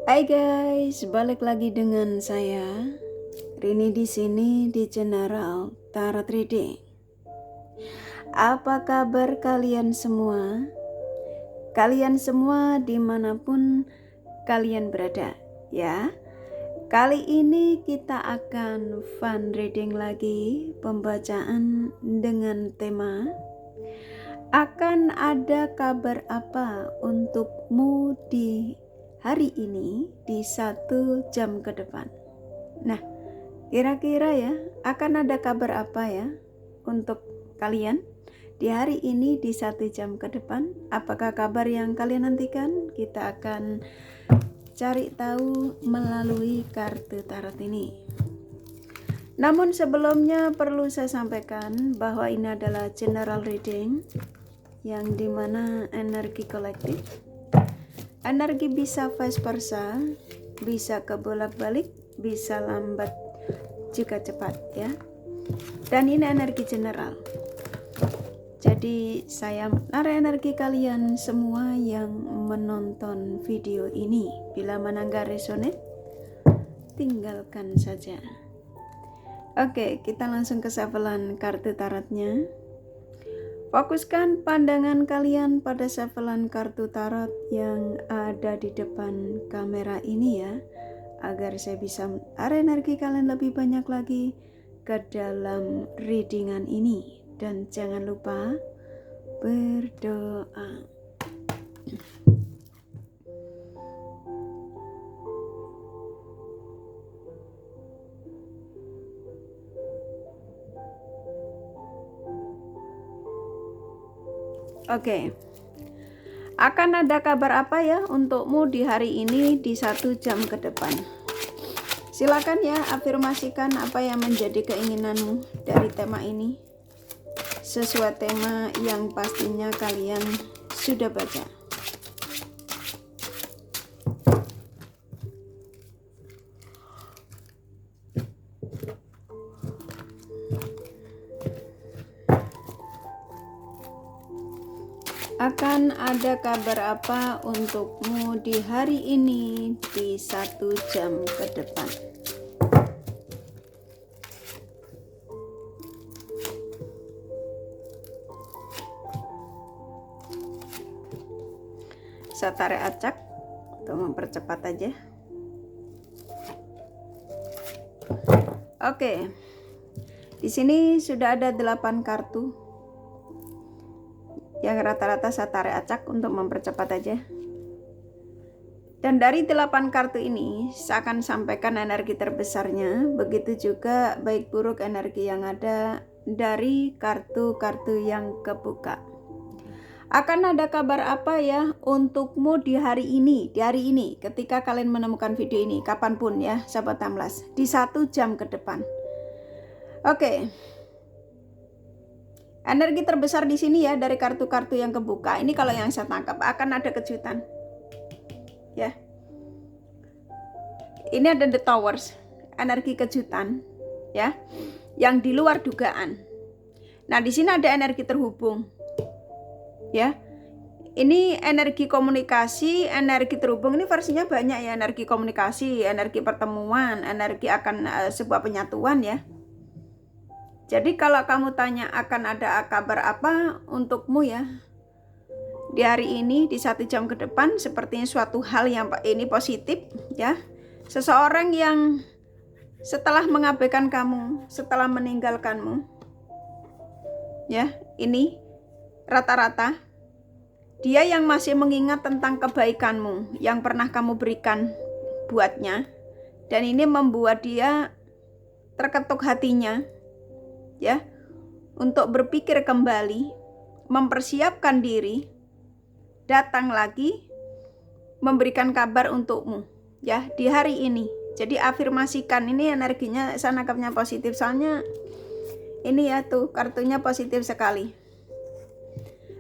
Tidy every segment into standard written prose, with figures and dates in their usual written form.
Hai guys, balik lagi dengan saya Rini di sini di General Tarot Reading. Apa kabar kalian semua? Kalian semua dimanapun kalian berada, ya. Kali ini kita akan fun reading lagi, pembacaan dengan tema akan ada kabar apa untukmu di hari ini di 1 jam ke depan. Nah, kira-kira ya akan ada kabar apa ya untuk kalian di hari ini di 1 jam ke depan? Apakah kabar yang kalian nantikan? Kita akan cari tahu melalui kartu tarot ini. Namun sebelumnya perlu saya sampaikan bahwa ini adalah general reading yang dimana energi kolektif, energi bisa vice versa, bisa kebolak-balik, bisa lambat juga cepat ya. Dan ini energi general. Jadi saya menarik energi kalian semua yang menonton video ini. Bila mana nggak resonate, tinggalkan saja. Oke, kita langsung ke shufflean kartu tarotnya. Fokuskan pandangan kalian pada shufflean kartu tarot yang ada di depan kamera ini ya, agar saya bisa menarik energi kalian lebih banyak lagi ke dalam readingan ini. Dan jangan lupa berdoa. Oke. Akan ada kabar apa ya untukmu di hari ini di 1 jam ke depan? Silakan ya afirmasikan apa yang menjadi keinginanmu dari tema ini. Sesuai tema yang pastinya kalian sudah baca. Akan ada kabar apa untukmu di hari ini di 1 jam ke depan? Saya tarik acak untuk mempercepat aja. Oke. Di sini sudah ada 8 kartu. Yang rata-rata saya tarik acak untuk mempercepat aja. Dan dari 8 kartu ini saya akan sampaikan energi terbesarnya. Begitu juga baik buruk energi yang ada dari kartu-kartu yang kebuka. Akan ada kabar apa ya untukmu di hari ini? Di hari ini ketika kalian menemukan video ini, kapanpun ya sahabat Tamlas, di 1 jam ke depan. Oke. Energi terbesar di sini ya dari kartu-kartu yang kebuka. Ini kalau yang saya tangkap akan ada kejutan. Ya. Ini ada the towers, energi kejutan ya. Yang di luar dugaan. Nah, di sini ada energi terhubung. Ya. Ini energi komunikasi, energi terhubung ini versinya banyak ya, energi komunikasi, energi pertemuan, energi akan sebuah penyatuan ya. Jadi kalau kamu tanya akan ada kabar apa untukmu ya di hari ini di 1 jam ke depan, sepertinya suatu hal yang ini positif ya. Seseorang yang setelah mengabaikan kamu, setelah meninggalkanmu ya, ini rata-rata dia yang masih mengingat tentang kebaikanmu yang pernah kamu berikan buatnya, dan ini membuat dia terketuk hatinya ya, untuk berpikir kembali, mempersiapkan diri, datang lagi, memberikan kabar untukmu ya di hari ini. Jadi afirmasikan, ini energinya saya nangkapnya positif, soalnya ini ya tuh kartunya positif sekali.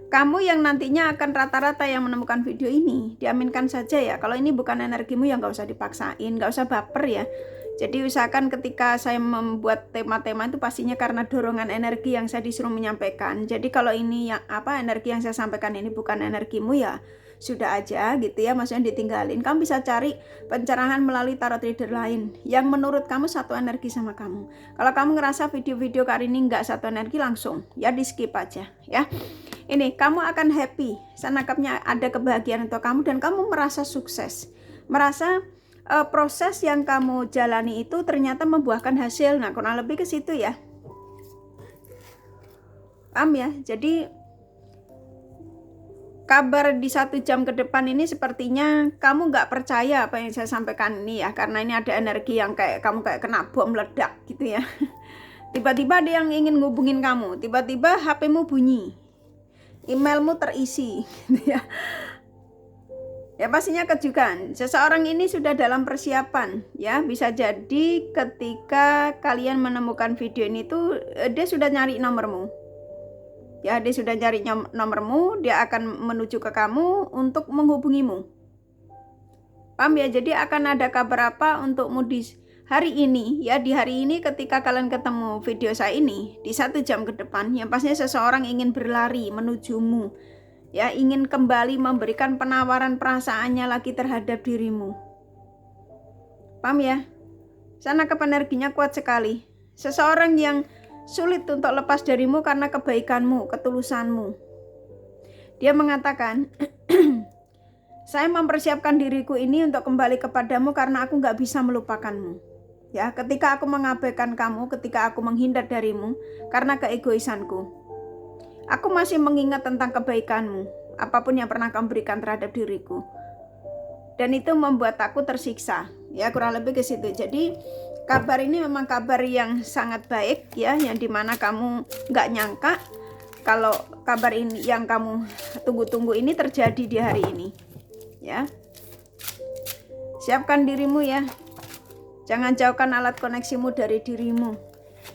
Kamu yang nantinya akan rata-rata yang menemukan video ini, diaminkan saja ya. Kalau ini bukan energimu ya nggak usah dipaksain, nggak usah baper ya. Jadi usahakan ketika saya membuat tema-tema itu pastinya karena dorongan energi yang saya disuruh menyampaikan. Jadi kalau ini yang energi yang saya sampaikan ini bukan energimu ya, sudah aja gitu ya, maksudnya ditinggalin. Kamu bisa cari pencerahan melalui tarot reader lain yang menurut kamu satu energi sama kamu. Kalau kamu ngerasa video-video kali ini nggak satu energi, langsung ya di skip aja ya. Ini kamu akan happy, senangkapnya ada kebahagiaan untuk kamu dan kamu merasa sukses, merasa proses yang kamu jalani itu ternyata membuahkan hasil. Nah, kurang lebih ke situ ya. Paham ya? Jadi kabar di 1 jam ke depan ini sepertinya kamu nggak percaya apa yang saya sampaikan ini ya, karena ini ada energi yang kayak kamu kayak kena bom meledak gitu ya. Tiba-tiba ada yang ingin ngubungin kamu, tiba-tiba HP-mu bunyi, emailmu terisi gitu ya. Ya pastinya kejutan. Seseorang ini sudah dalam persiapan ya, bisa jadi ketika kalian menemukan video ini tuh dia sudah nyari nomormu. Ya, dia sudah cari nomormu, dia akan menuju ke kamu untuk menghubungimu. Paham ya? Jadi akan ada kabar apa untukmu di hari ini ya, di hari ini ketika kalian ketemu video saya ini di 1 jam ke depan, yang pastinya seseorang ingin berlari menujumu ya, ingin kembali memberikan penawaran perasaannya lagi terhadap dirimu. Paham ya? Sana ke energinya kuat sekali. Seseorang yang sulit untuk lepas darimu karena kebaikanmu, ketulusanmu. Dia mengatakan, saya mempersiapkan diriku ini untuk kembali kepadamu karena aku gak bisa melupakanmu. Ya, ketika aku mengabaikan kamu, ketika aku menghindar darimu karena keegoisanku, aku masih mengingat tentang kebaikanmu, apapun yang pernah kamu berikan terhadap diriku. Dan itu membuat aku tersiksa. Ya, kurang lebih ke situ. Jadi kabar ini memang kabar yang sangat baik ya, yang dimana kamu nggak nyangka kalau kabar ini yang kamu tunggu-tunggu ini terjadi di hari ini ya. Siapkan dirimu ya, jangan jauhkan alat koneksimu dari dirimu,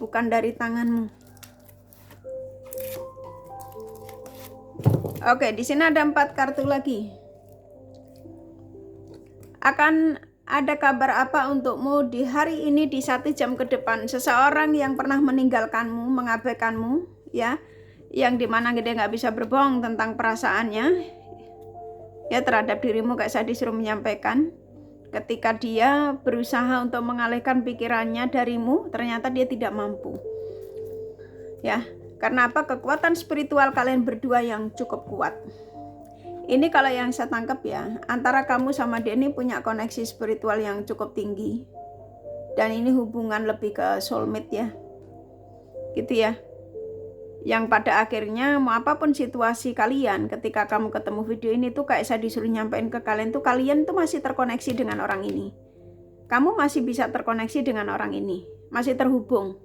bukan dari tanganmu. Oke, di sini ada 4 kartu lagi. Akan ada kabar apa untukmu di hari ini di 1 jam ke depan? Seseorang yang pernah meninggalkanmu, mengabaikanmu ya, yang dimana dia nggak bisa berbohong tentang perasaannya ya terhadap dirimu, kayak saya disuruh menyampaikan. Ketika dia berusaha untuk mengalihkan pikirannya darimu, ternyata dia tidak mampu ya. Karena apa? Kekuatan spiritual kalian berdua yang cukup kuat. Ini kalau yang saya tangkap ya, antara kamu sama dia ini punya koneksi spiritual yang cukup tinggi. Dan ini hubungan lebih ke soulmate ya. Gitu ya. Yang pada akhirnya mau apapun situasi kalian, ketika kamu ketemu video ini tuh kayak saya disuruh nyampein ke kalian tuh masih terkoneksi dengan orang ini. Kamu masih bisa terkoneksi dengan orang ini, masih terhubung.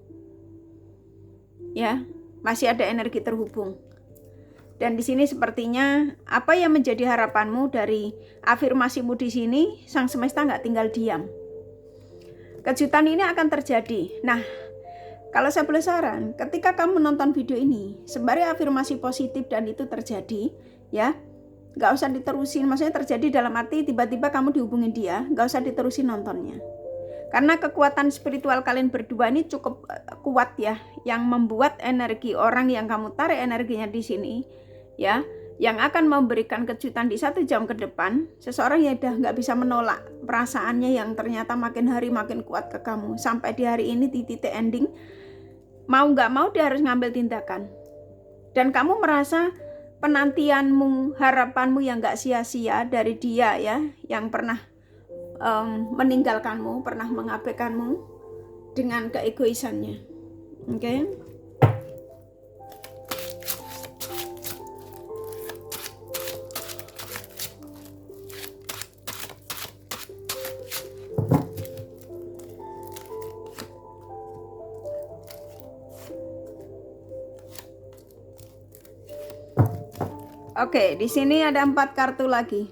Ya, masih ada energi terhubung. Dan di sini sepertinya apa yang menjadi harapanmu dari afirmasimu di sini, sang semesta nggak tinggal diam. Kejutan ini akan terjadi. Nah, kalau saya boleh saran, ketika kamu menonton video ini, sembari afirmasi positif dan itu terjadi, ya, nggak usah diterusin. Maksudnya terjadi dalam arti tiba-tiba kamu dihubungin dia, nggak usah diterusin nontonnya. Karena kekuatan spiritual kalian berdua ini cukup kuat ya, yang membuat energi orang yang kamu tarik energinya di sini, ya, yang akan memberikan kejutan di 1 jam ke depan. Seseorang yang udah nggak bisa menolak perasaannya yang ternyata makin hari makin kuat ke kamu. Sampai di hari ini di titik ending, mau nggak mau dia harus ngambil tindakan. Dan kamu merasa penantianmu, harapanmu yang nggak sia-sia dari dia ya, yang pernah meninggalkanmu, pernah mengabaikanmu dengan keegoisannya. Oke. Oke, di sini ada 4 kartu lagi.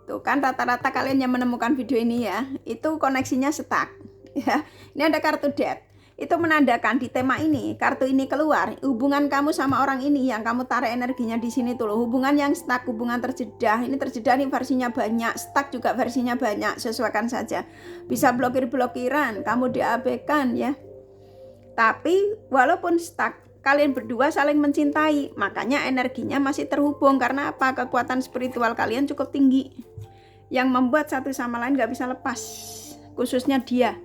Tuh kan rata-rata kalian yang menemukan video ini ya, itu koneksinya stuck ya. Ini ada kartu death. Itu menandakan di tema ini, kartu ini keluar, hubungan kamu sama orang ini yang kamu tarik energinya di sini tuh loh, hubungan yang stuck, hubungan terjeda. Ini terjeda nih versinya banyak, stuck juga versinya banyak, sesuaikan saja. Bisa blokir-blokiran, kamu diabaikan ya. Tapi walaupun stuck, kalian berdua saling mencintai, makanya energinya masih terhubung. Karena apa? Kekuatan spiritual kalian cukup tinggi, yang membuat satu sama lain gak bisa lepas, khususnya dia.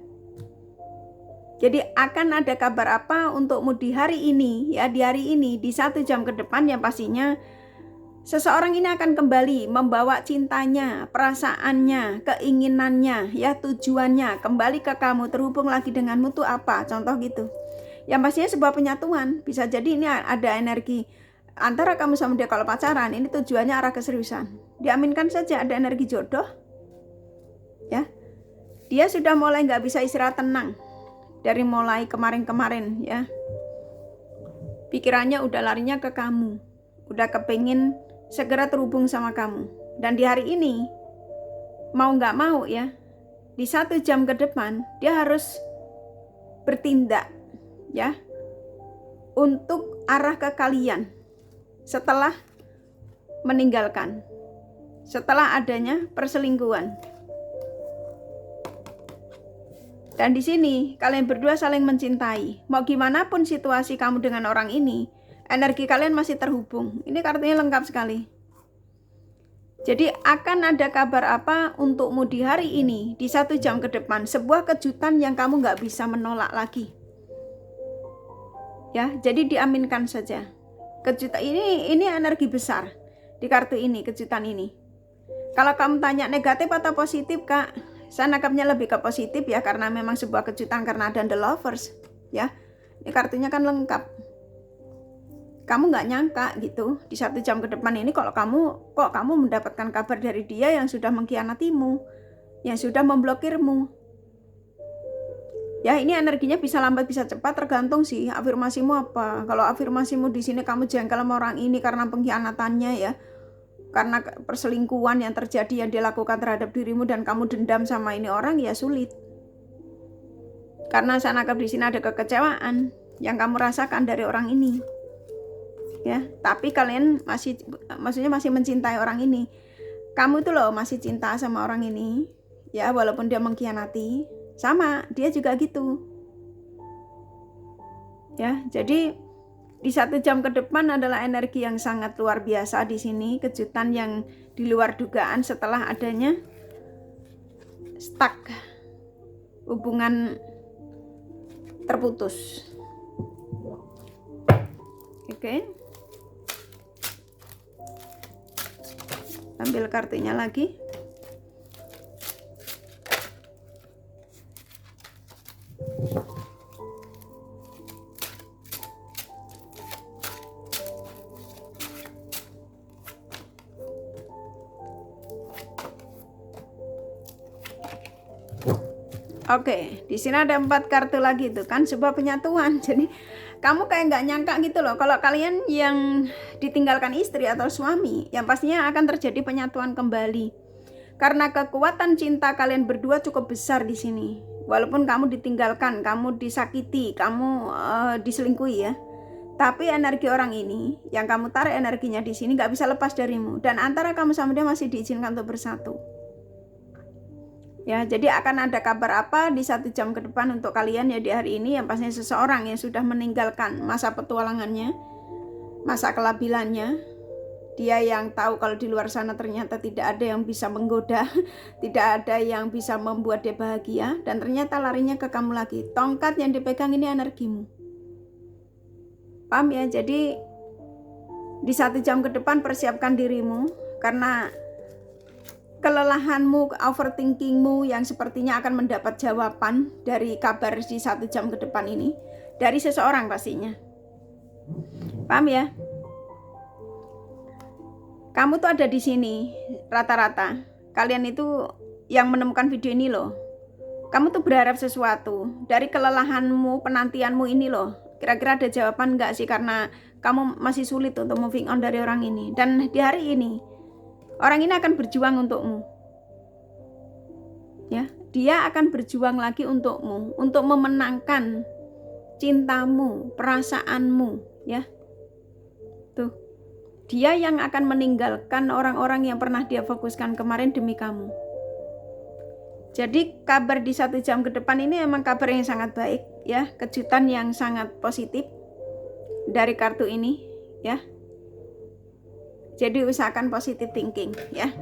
Jadi akan ada kabar apa untukmu di hari ini, ya, di hari ini, di 1 jam ke depan, yang pastinya seseorang ini akan kembali membawa cintanya, perasaannya, keinginannya, ya, tujuannya kembali ke kamu, terhubung lagi denganmu tuh apa, contoh gitu. Yang pastinya sebuah penyatuan. Bisa jadi ini ada energi antara kamu sama dia. Kalau pacaran, ini tujuannya arah keseriusan. Diaminkan saja ada energi jodoh, ya. Dia sudah mulai gak bisa istirahat tenang dari mulai kemarin-kemarin, ya. Pikirannya udah larinya ke kamu, udah kepingin segera terhubung sama kamu. Dan di hari ini, mau gak mau, ya, di 1 jam ke depan dia harus bertindak, ya, untuk arah ke kalian setelah meninggalkan, setelah adanya perselingkuhan. Dan di sini kalian berdua saling mencintai. Mau gimana pun situasi kamu dengan orang ini, energi kalian masih terhubung. Ini kartunya lengkap sekali. Jadi akan ada kabar apa untukmu di hari ini, di 1 jam ke depan. Sebuah kejutan yang kamu gak bisa menolak lagi. Ya, jadi diaminkan saja. Kejutan ini energi besar di kartu ini, kejutan ini. Kalau kamu tanya negatif atau positif, Kak, saya nangkapnya lebih ke positif, ya, karena memang sebuah kejutan, karena ada The Lovers, ya. Ini kartunya kan lengkap. Kamu nggak nyangka gitu di 1 jam ke depan ini kalau kamu mendapatkan kabar dari dia yang sudah mengkhianatimu, yang sudah memblokirmu. Ya, ini energinya bisa lambat bisa cepat, tergantung sih afirmasimu apa. Kalau afirmasimu di sini kamu jengkel sama orang ini karena pengkhianatannya, ya, karena perselingkuhan yang terjadi yang dilakukan terhadap dirimu dan kamu dendam sama ini orang, ya sulit. Karena saya nangkap di sini ada kekecewaan yang kamu rasakan dari orang ini. Ya, tapi kalian masih mencintai orang ini. Kamu tuh loh masih cinta sama orang ini, ya, walaupun dia mengkhianati. Sama, dia juga gitu. Ya, jadi di 1 jam ke depan adalah energi yang sangat luar biasa di sini, kejutan yang di luar dugaan setelah adanya stuck, hubungan terputus. Oke. Ambil kartunya lagi. Oke, di sini ada 4 kartu lagi tuh kan, sebuah penyatuan. Jadi kamu kayak nggak nyangka gitu loh, kalau kalian yang ditinggalkan istri atau suami, yang pastinya akan terjadi penyatuan kembali. Karena kekuatan cinta kalian berdua cukup besar di sini. Walaupun kamu ditinggalkan, kamu disakiti, kamu diselingkuhi, ya. Tapi energi orang ini, yang kamu tarik energinya di sini nggak bisa lepas darimu. Dan antara kamu sama dia masih diizinkan untuk bersatu. Ya, jadi akan ada kabar apa di 1 jam ke depan untuk kalian, ya, di hari ini, yang pastinya seseorang yang sudah meninggalkan masa petualangannya, masa kelabilannya. Dia yang tahu kalau di luar sana ternyata tidak ada yang bisa menggoda, tidak ada yang bisa membuat dia bahagia, dan ternyata larinya ke kamu lagi. Tongkat yang dipegang ini energimu. Paham, ya? Jadi di 1 jam ke depan persiapkan dirimu, karena kelelahanmu, overthinkingmu yang sepertinya akan mendapat jawaban dari kabar di 1 jam ke depan ini dari seseorang pastinya. Paham, ya? Kamu tuh ada di sini rata-rata. Kalian itu yang menemukan video ini loh. Kamu tuh berharap sesuatu dari kelelahanmu, penantianmu ini loh. Kira-kira ada jawaban nggak sih, karena kamu masih sulit untuk moving on dari orang ini. Dan di hari ini orang ini akan berjuang untukmu, ya. Dia akan berjuang lagi untukmu, untuk memenangkan cintamu, perasaanmu, ya. Tuh, dia yang akan meninggalkan orang-orang yang pernah dia fokuskan kemarin demi kamu. Jadi kabar di 1 jam ke depan ini emang kabar yang sangat baik, ya. Kejutan yang sangat positif. dari kartu ini ya. Jadi usahakan positive thinking ya.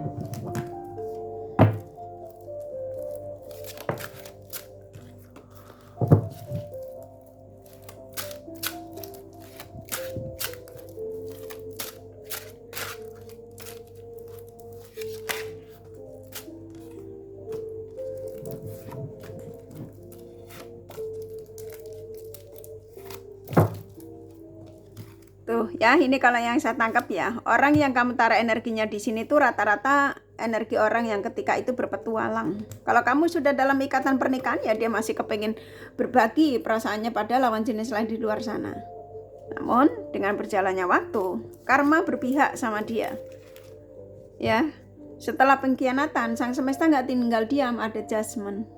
Tuh ya, ini kalau yang saya tangkap ya, orang yang kamu taruh energinya di sini tuh rata-rata energi orang yang ketika itu berpetualang. Kalau kamu sudah dalam ikatan pernikahan ya dia masih kepengen berbagi perasaannya pada lawan jenis lain di luar sana. Namun dengan berjalannya waktu, karma berpihak sama dia. Ya, setelah pengkhianatan, sang semesta nggak tinggal diam, ada judgment.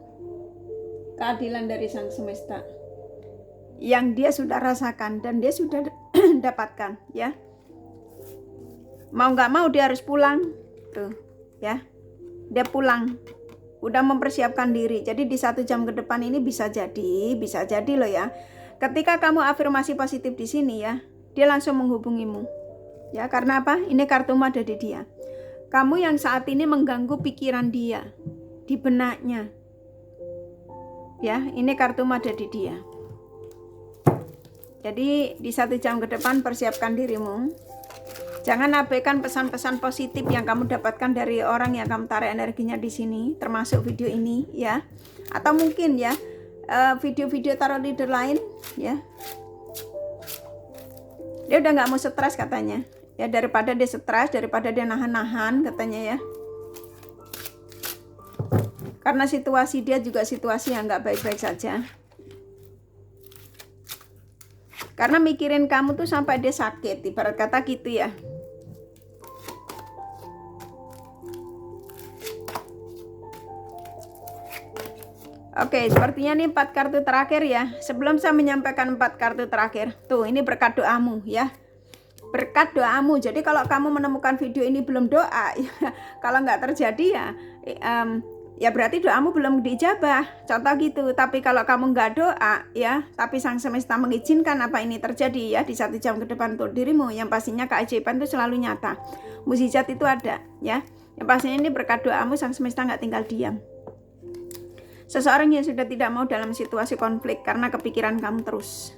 Keadilan dari sang semesta yang dia sudah rasakan dan dia sudah dapatkan ya. Mau nggak mau dia harus pulang tuh ya. Dia pulang, udah mempersiapkan diri. Jadi di 1 jam ke depan ini bisa jadi loh ya. Ketika kamu afirmasi positif di sini ya, dia langsung menghubungimu. Ya, karena apa? Ini kartumu ada di dia. Kamu yang saat ini mengganggu pikiran dia di benaknya. Ya, ini kartumu ada di dia. Jadi di 1 jam ke depan persiapkan dirimu. Jangan abaikan pesan-pesan positif yang kamu dapatkan dari orang yang kamu taruh energinya di sini, termasuk video ini ya. Atau mungkin ya video-video tarot leader lain ya. Dia udah nggak mau stres katanya. Ya, daripada dia stres, daripada dia nahan-nahan katanya ya. Karena situasi dia juga situasi yang nggak baik-baik saja. Karena mikirin kamu tuh sampai dia sakit, ibarat kata gitu ya. Oke, sepertinya nih 4 kartu terakhir ya. Sebelum saya menyampaikan 4 kartu terakhir, tuh ini berkat doamu ya. Berkat doamu. Jadi kalau kamu menemukan video ini belum doa, ya, kalau nggak terjadi ya, ya berarti doamu belum diijabah, contoh gitu. Tapi kalau kamu nggak doa ya, tapi sang semesta mengizinkan apa ini terjadi ya di 1 jam ke depan untuk dirimu, yang pastinya keajaiban itu selalu nyata, mukjizat itu ada ya. Yang pastinya ini berkat doamu, sang semesta nggak tinggal diam. Seseorang yang sudah tidak mau dalam situasi konflik karena kepikiran kamu terus,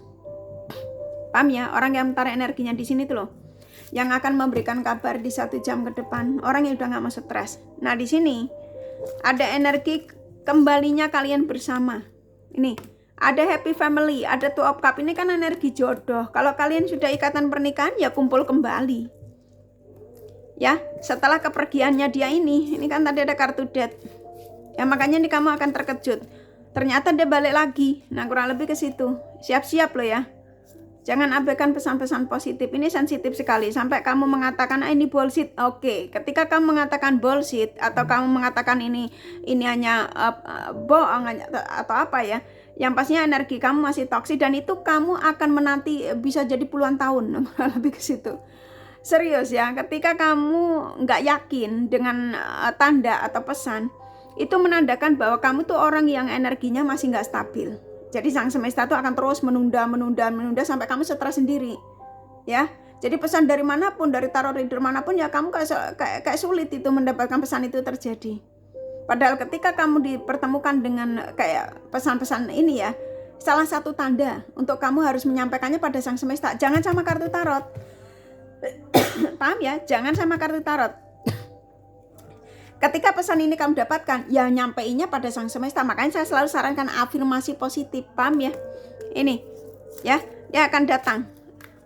paham ya? Orang yang taruh energinya di sini tuh loh, yang akan memberikan kabar di 1 jam ke depan, orang yang udah nggak mau stres. Nah di sini ada energi kembalinya kalian bersama. Ini ada happy family, ada 2 of cup. Ini kan energi jodoh. Kalau kalian sudah ikatan pernikahan ya kumpul kembali. Ya, setelah kepergiannya dia ini kan tadi ada kartu death. Ya makanya nih kamu akan terkejut. Ternyata dia balik lagi. Nah kurang lebih ke situ. Siap-siap loh ya. Jangan abaikan pesan-pesan positif, ini sensitif sekali. Sampai kamu mengatakan ini bullshit, oke. Ketika kamu mengatakan bullshit atau kamu mengatakan ini hanya bohong atau apa ya, yang pastinya energi kamu masih toksik dan itu kamu akan menanti bisa jadi puluhan tahun, lebih ke situ. Serius ya, ketika kamu nggak yakin dengan tanda atau pesan, itu menandakan bahwa kamu tuh orang yang energinya masih nggak stabil. Jadi sang semesta itu akan terus menunda sampai kamu stres sendiri, ya. Jadi pesan dari manapun, dari tarot reader manapun ya kamu kayak sulit itu mendapatkan pesan itu terjadi. Padahal ketika kamu dipertemukan dengan kayak pesan-pesan ini ya, salah satu tanda untuk kamu harus menyampaikannya pada sang semesta. Jangan sama kartu tarot, paham ya? Jangan sama kartu tarot. Ketika pesan ini kamu dapatkan, ya nyampeinnya pada sang semesta. Makanya saya selalu sarankan afirmasi positif, paham ya? Ini, ya, dia akan datang.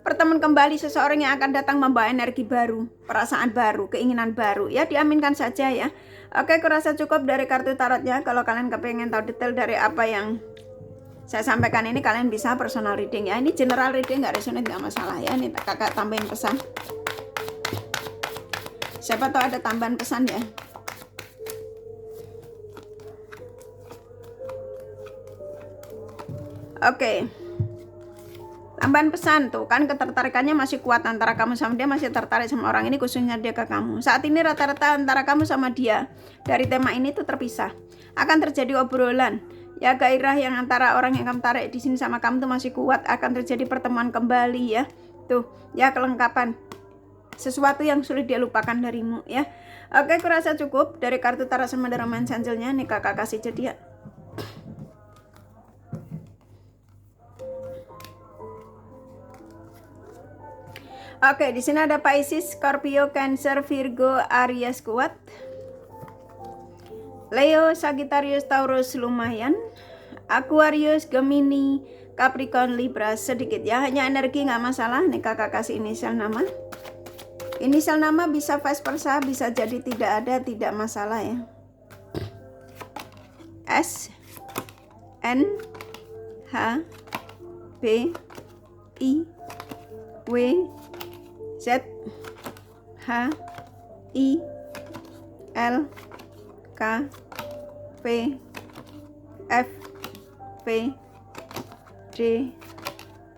Pertemuan kembali seseorang yang akan datang membawa energi baru, perasaan baru, keinginan baru. Ya, diaminkan saja ya. Oke, kurasa cukup dari kartu tarotnya. Kalau kalian kepengen tahu detail dari apa yang saya sampaikan ini, kalian bisa personal reading ya. Ini general reading, nggak resonate, nggak masalah ya. Ini kakak tambahin pesan. Siapa tahu ada tambahan pesan ya. Oke, tambahan pesan tuh kan, ketertarikannya masih kuat antara kamu sama dia, masih tertarik sama orang ini, khususnya dia ke kamu. Saat ini rata-rata antara kamu sama dia dari tema ini tuh terpisah. Akan terjadi obrolan Ya, gairah yang antara orang yang kamu tarik di sini sama kamu tuh masih kuat, akan terjadi pertemuan kembali ya. Tuh, ya kelengkapan. Sesuatu yang sulit dia lupakan darimu ya. Oke, kurasa cukup dari kartu Tarot Samudera Romance Angel-nya. Nih kakak kasih jadi ya. Oke, di sini ada Pisces, Scorpio, Cancer, Virgo, Aries kuat. Leo, Sagittarius, Taurus lumayan. Aquarius, Gemini, Capricorn, Libra sedikit ya. Hanya energi nggak masalah. Nih kakak kasih inisial nama. Inisial nama bisa vice versa, bisa jadi tidak ada, tidak masalah ya. S, N, H, B, I, W, Z, H, I, L, K, P, F, P, D,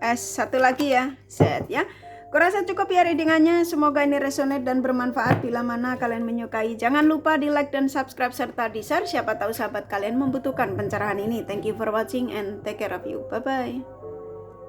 S. Satu lagi ya, Z ya. Kurasa cukup ya readingannya. Semoga ini resonate dan bermanfaat. Bila mana kalian menyukai, jangan lupa di like dan subscribe serta di share. Siapa tahu sahabat kalian membutuhkan pencerahan ini. Thank you for watching and take care of you. Bye bye.